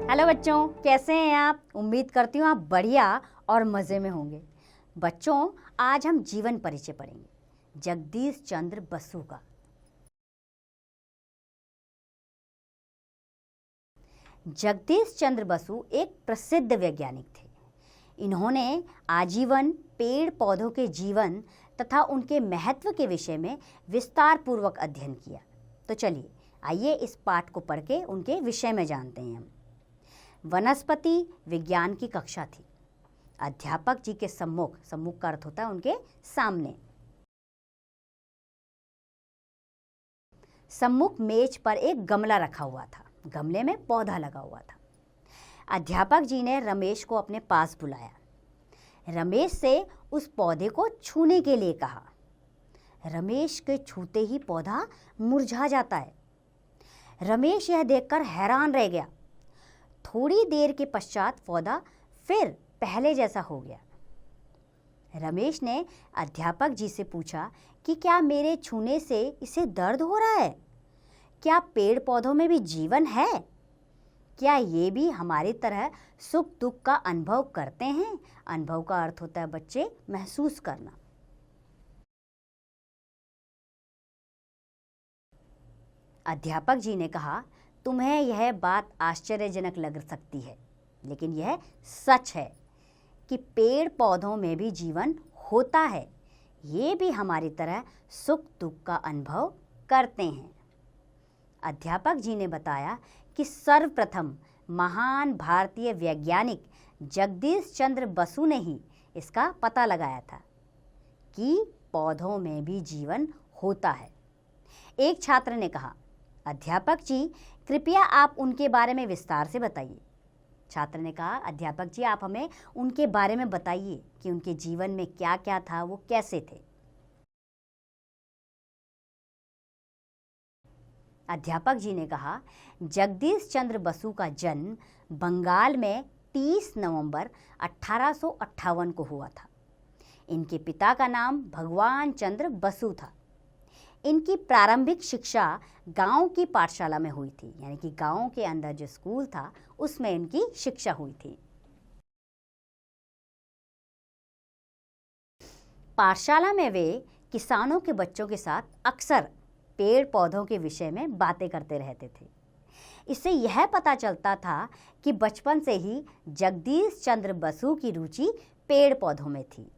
Hello बच्चों, कैसे हैं आप? उम्मीद करती हूँ आप बढ़िया और मज़े में होंगे। बच्चों, आज हम जीवन परिचय पढ़ेंगे जगदीश चंद्र बसु का। जगदीश चंद्र बसु एक प्रसिद्ध वैज्ञानिक थे। इन्होंने आजीवन पेड़ पौधों के जीवन तथा उनके महत्व के विषय में विस्तार पूर्वक अध्ययन किया। तो चलिए आइए इस पाठ को पढ़ के उनके विषय में जानते हैं हम। वनस्पति विज्ञान की कक्षा थी। अध्यापक जी के सम्मुख का अर्थ होता है उनके सामने। सम्मुख मेज पर एक गमला रखा हुआ था। गमले में पौधा लगा हुआ था। अध्यापक जी ने रमेश को अपने पास बुलाया। रमेश से उस पौधे को छूने के लिए कहा। रमेश के छूते ही पौधा मुरझा जाता है। रमेश यह देखकर हैरान रह गया। थोड़ी देर के पश्चात पौधा फिर पहले जैसा हो गया। रमेश ने अध्यापक जी से पूछा कि क्या मेरे छूने से इसे दर्द हो रहा है? क्या पेड़ पौधों में भी जीवन है? क्या ये भी हमारी तरह सुख दुख का अनुभव करते हैं? अनुभव का अर्थ होता है बच्चे महसूस करना। अध्यापक जी ने कहा, तुम्हें यह बात आश्चर्यजनक लग सकती है, लेकिन यह सच है कि पेड़ पौधों में भी जीवन होता है। ये भी हमारी तरह सुख दुख का अनुभव करते हैं। अध्यापक जी ने बताया कि सर्वप्रथम महान भारतीय वैज्ञानिक जगदीश चंद्र बसु ने ही इसका पता लगाया था कि पौधों में भी जीवन होता है। एक छात्र ने कहा, अध्यापक जी कृपया आप उनके बारे में विस्तार से बताइए। छात्र ने कहा, अध्यापक जी आप हमें उनके बारे में बताइए कि उनके जीवन में क्या क्या था, वो कैसे थे। अध्यापक जी ने कहा, जगदीश चंद्र बसु का जन्म बंगाल में 30 नवंबर 1858 को हुआ था। इनके पिता का नाम भगवान चंद्र बसु था। इनकी प्रारंभिक शिक्षा गांव की पाठशाला में हुई थी, यानी कि गांव के अंदर जो स्कूल था उसमें इनकी शिक्षा हुई थी। पाठशाला में वे किसानों के बच्चों के साथ अक्सर पेड़ पौधों के विषय में बातें करते रहते थे। इससे यह पता चलता था कि बचपन से ही जगदीश चंद्र बसु की रुचि पेड़ पौधों में थी,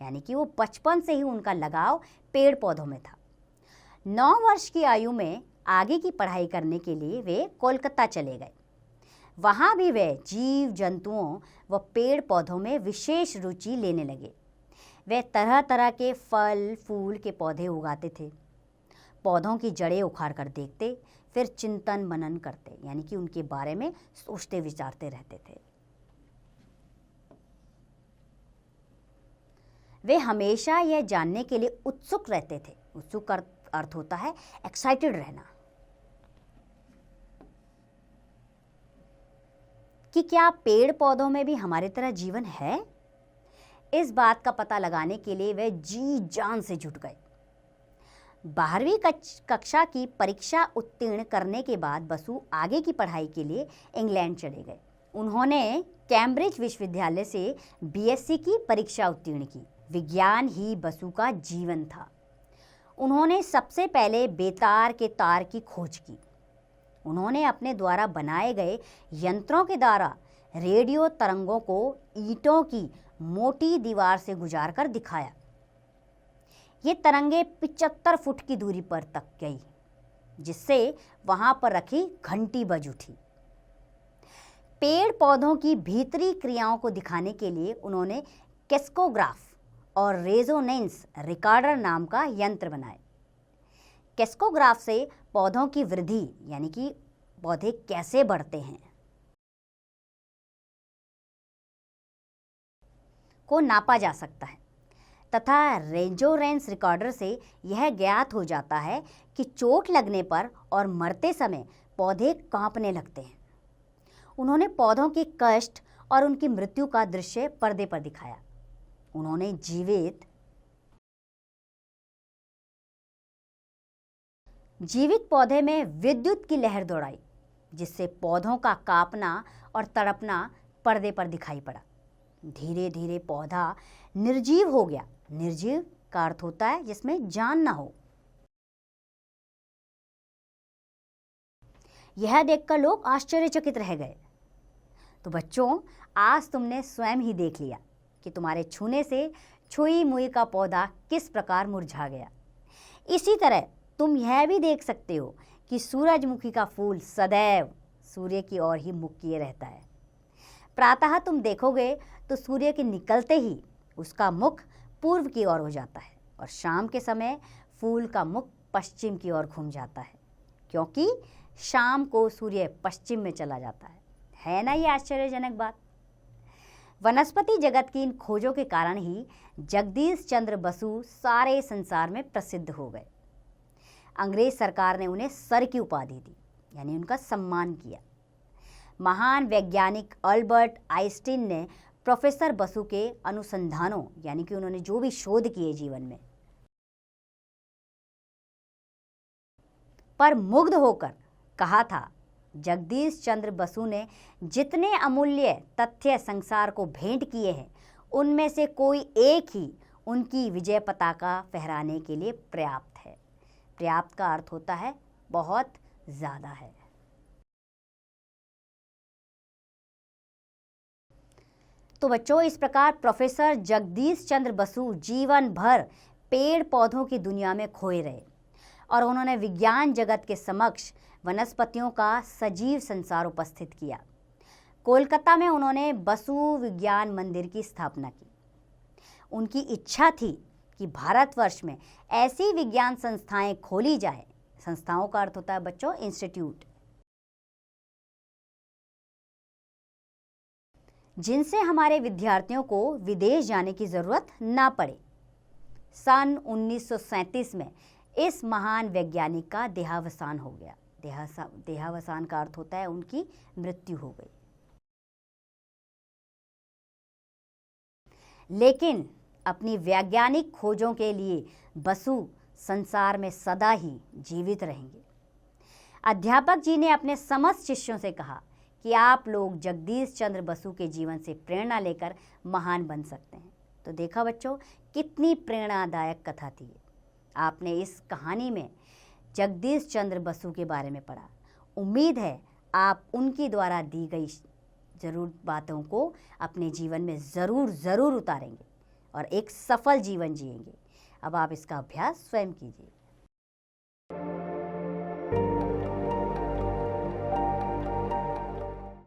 यानी कि वो बचपन से ही उनका लगाव पेड़ पौधों में था। 9 वर्ष की आयु में आगे की पढ़ाई करने के लिए वे कोलकाता चले गए। वहाँ भी वे जीव जंतुओं व पेड़ पौधों में विशेष रुचि लेने लगे। वे तरह तरह के फल फूल के पौधे उगाते थे। पौधों की जड़ें उखाड़ कर देखते, फिर चिंतन मनन करते, यानी कि उनके बारे में सोचते विचारते रहते थे। वे हमेशा यह जानने के लिए उत्सुक रहते थे। उत्सुक अर्थ होता है एक्साइटेड रहना, कि क्या पेड़ पौधों में भी हमारी तरह जीवन है। इस बात का पता लगाने के लिए वे जी जान से जुट गए। 12वीं कक्षा की परीक्षा उत्तीर्ण करने के बाद बसु आगे की पढ़ाई के लिए इंग्लैंड चले गए। उन्होंने कैम्ब्रिज विश्वविद्यालय से बीएससी की परीक्षा उत्तीर्ण की। विज्ञान ही बसु का जीवन था। उन्होंने सबसे पहले बेतार के तार की खोज की। उन्होंने अपने द्वारा बनाए गए यंत्रों के द्वारा रेडियो तरंगों को ईंटों की मोटी दीवार से गुजार कर दिखाया। ये तरंगे 75 फुट की दूरी पर तक गई, जिससे वहां पर रखी घंटी बज उठी। पेड़ पौधों की भीतरी क्रियाओं को दिखाने के लिए उन्होंने केस्कोग्राफ और रेजोनेंस रिकॉर्डर नाम का यंत्र बनाए। केस्कोग्राफ से पौधों की वृद्धि, यानी कि पौधे कैसे बढ़ते हैं, को नापा जा सकता है, तथा रेजोनेंस रिकॉर्डर से यह ज्ञात हो जाता है कि चोट लगने पर और मरते समय पौधे कांपने लगते हैं। उन्होंने पौधों के कष्ट और उनकी मृत्यु का दृश्य पर्दे पर दिखाया। उन्होंने जीवित पौधे में विद्युत की लहर दौड़ाई, जिससे पौधों का कांपना और तड़पना पर्दे पर दिखाई पड़ा। धीरे धीरे पौधा निर्जीव हो गया। निर्जीव का अर्थ होता है जिसमें जान ना हो। यह देखकर लोग आश्चर्यचकित रह गए। तो बच्चों, आज तुमने स्वयं ही देख लिया कि तुम्हारे छूने से छुई मुई का पौधा किस प्रकार मुरझा गया। इसी तरह तुम यह भी देख सकते हो कि सूरजमुखी का फूल सदैव सूर्य की ओर ही मुख किए रहता है। प्रातः तुम देखोगे तो सूर्य के निकलते ही उसका मुख पूर्व की ओर हो जाता है और शाम के समय फूल का मुख पश्चिम की ओर घूम जाता है, क्योंकि शाम को सूर्य पश्चिम में चला जाता है ना ये आश्चर्यजनक बात। वनस्पति जगत की इन खोजों के कारण ही जगदीश चंद्र बसु सारे संसार में प्रसिद्ध हो गए। अंग्रेज सरकार ने उन्हें सर की उपाधि दी, यानी उनका सम्मान किया। महान वैज्ञानिक अल्बर्ट आइंस्टीन ने प्रोफेसर बसु के अनुसंधानों, यानी कि उन्होंने जो भी शोध किए जीवन में, पर मुग्ध होकर कहा था, जगदीश चंद्र बसु ने जितने अमूल्य तथ्य संसार को भेंट किए हैं, उनमें से कोई एक ही उनकी विजय पताका फहराने के लिए पर्याप्त है। पर्याप्त का अर्थ होता है बहुत ज़्यादा है। तो बच्चों, इस प्रकार प्रोफेसर जगदीश चंद्र बसु जीवन भर पेड़ पौधों की दुनिया में खोए रहे और उन्होंने विज्ञान जगत के समक्ष वनस्पतियों का सजीव संसार उपस्थित किया। कोलकाता में उन्होंने बसु विज्ञान मंदिर की स्थापना की। उनकी इच्छा थी कि भारतवर्ष में ऐसी विज्ञान संस्थाएं खोली जाए। संस्थाओं का अर्थ होता है बच्चों इंस्टीट्यूट, जिनसे हमारे विद्यार्थियों को विदेश जाने की जरूरत ना पड़े। सन 1937 में इस महान वैज्ञानिक का देहावसान हो गया। देहावसान का अर्थ होता है उनकी मृत्यु हो गई। लेकिन अपनी वैज्ञानिक खोजों के लिए बसु संसार में सदा ही जीवित रहेंगे। अध्यापक जी ने अपने समस्त शिष्यों से कहा कि आप लोग जगदीश चंद्र बसु के जीवन से प्रेरणा लेकर महान बन सकते हैं। तो देखा बच्चों, कितनी प्रेरणादायक कथा थी। आपने इस कहानी में जगदीश चंद्र बसु के बारे में पढ़ा। उम्मीद है आप उनकी द्वारा दी गई जरूर बातों को अपने जीवन में ज़रूर उतारेंगे और एक सफल जीवन जिएंगे। अब आप इसका अभ्यास स्वयं कीजिए।